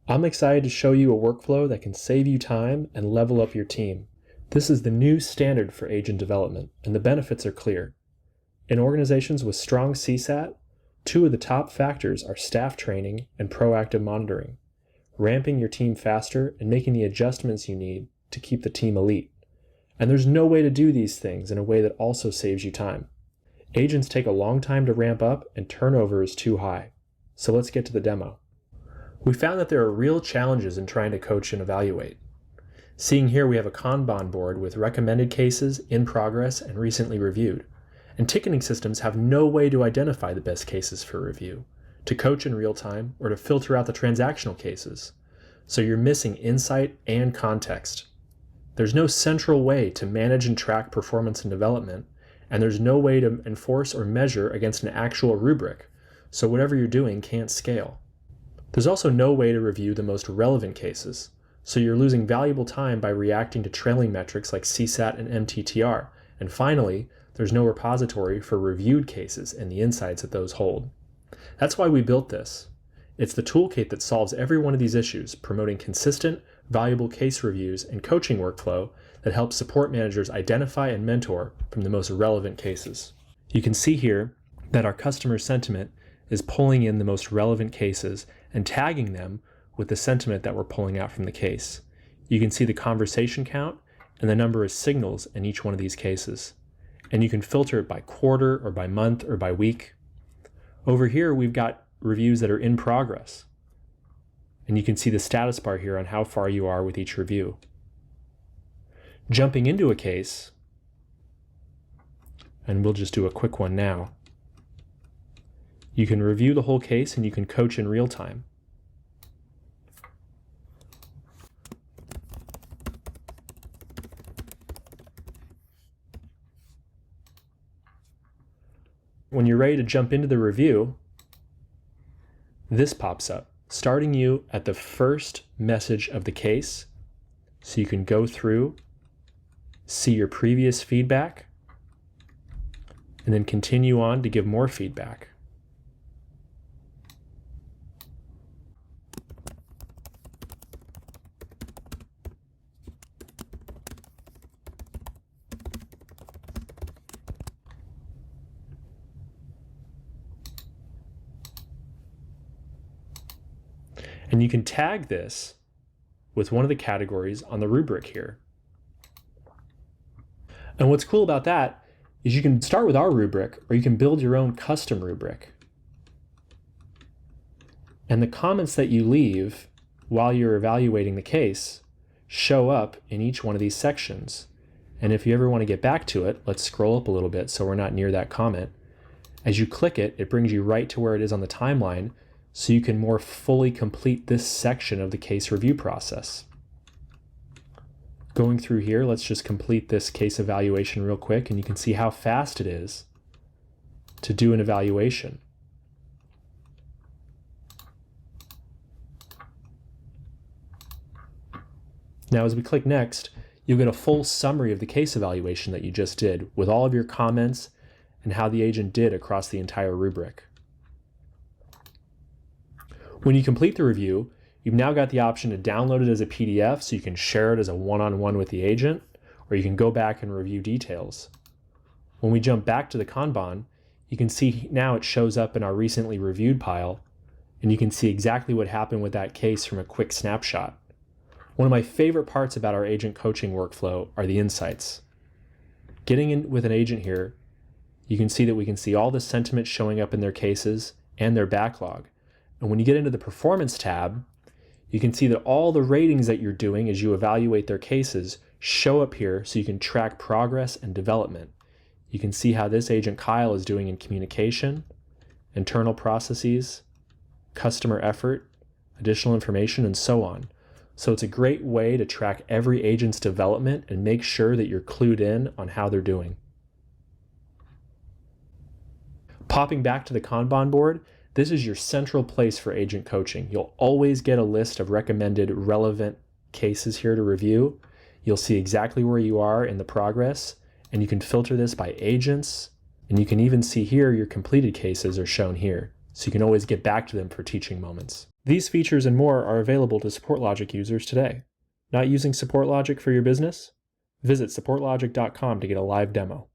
I'm excited to show you a workflow that can save you time and level up your team. This is the new standard for agent development, and the benefits are clear. In organizations with strong CSAT, two of the top factors are staff training and proactive monitoring, ramping your team faster and making the adjustments you need to keep the team elite. And there's no way to do these things in a way that also saves you time. Agents take a long time to ramp up and turnover is too high. So let's get to the demo. We found that there are real challenges in trying to coach and evaluate. Seeing here, we have a Kanban board with recommended cases, in progress, and recently reviewed. And ticketing systems have no way to identify the best cases for review, to coach in real time, or to filter out the transactional cases. So you're missing insight and context. There's no central way to manage and track performance and development, and there's no way to enforce or measure against an actual rubric, so whatever you're doing can't scale. There's also no way to review the most relevant cases, so you're losing valuable time by reacting to trailing metrics like CSAT and MTTR, and finally, there's no repository for reviewed cases and the insights that those hold. That's why we built this. It's the toolkit that solves every one of these issues, promoting consistent, valuable case reviews and coaching workflow that helps support managers identify and mentor from the most relevant cases. You can see here that our customer sentiment is pulling in the most relevant cases and tagging them with the sentiment that we're pulling out from the case. You can see the conversation count and the number of signals in each one of these cases. And you can filter it by quarter or by month or by week. Over here, we've got reviews that are in progress. And you can see the status bar here on how far you are with each review. Jumping into a case, and we'll just do a quick one now. You can review the whole case and you can coach in real time. When you're ready to jump into the review, this pops up, starting you at the first message of the case, so you can go through, see your previous feedback, and then continue on to give more feedback. And you can tag this with one of the categories on the rubric here. And what's cool about that is you can start with our rubric, or you can build your own custom rubric. And the comments that you leave while you're evaluating the case show up in each one of these sections. And if you ever want to get back to it, let's scroll up a little bit so we're not near that comment. As you click it, it brings you right to where it is on the timeline, so you can more fully complete this section of the case review process. Going through here, let's just complete this case evaluation real quick, and you can see how fast it is to do an evaluation. Now, as we click next, you'll get a full summary of the case evaluation that you just did, with all of your comments and how the agent did across the entire rubric. When you complete the review, you've now got the option to download it as a PDF so you can share it as a one-on-one with the agent, or you can go back and review details. When we jump back to the Kanban, you can see now it shows up in our recently reviewed pile, and you can see exactly what happened with that case from a quick snapshot. One of my favorite parts about our agent coaching workflow are the insights. Getting in with an agent here, you can see that we can see all the sentiment showing up in their cases and their backlog. And when you get into the Performance tab, you can see that all the ratings that you're doing as you evaluate their cases show up here so you can track progress and development. You can see how this agent Kyle is doing in communication, internal processes, customer effort, additional information, and so on. So it's a great way to track every agent's development and make sure that you're clued in on how they're doing. Popping back to the Kanban board, this is your central place for agent coaching. You'll always get a list of recommended relevant cases here to review. You'll see exactly where you are in the progress, and you can filter this by agents, and you can even see here your completed cases are shown here. so you can always get back to them for teaching moments. These features and more are available to SupportLogic users today. Not using SupportLogic for your business? Visit supportlogic.com to get a live demo.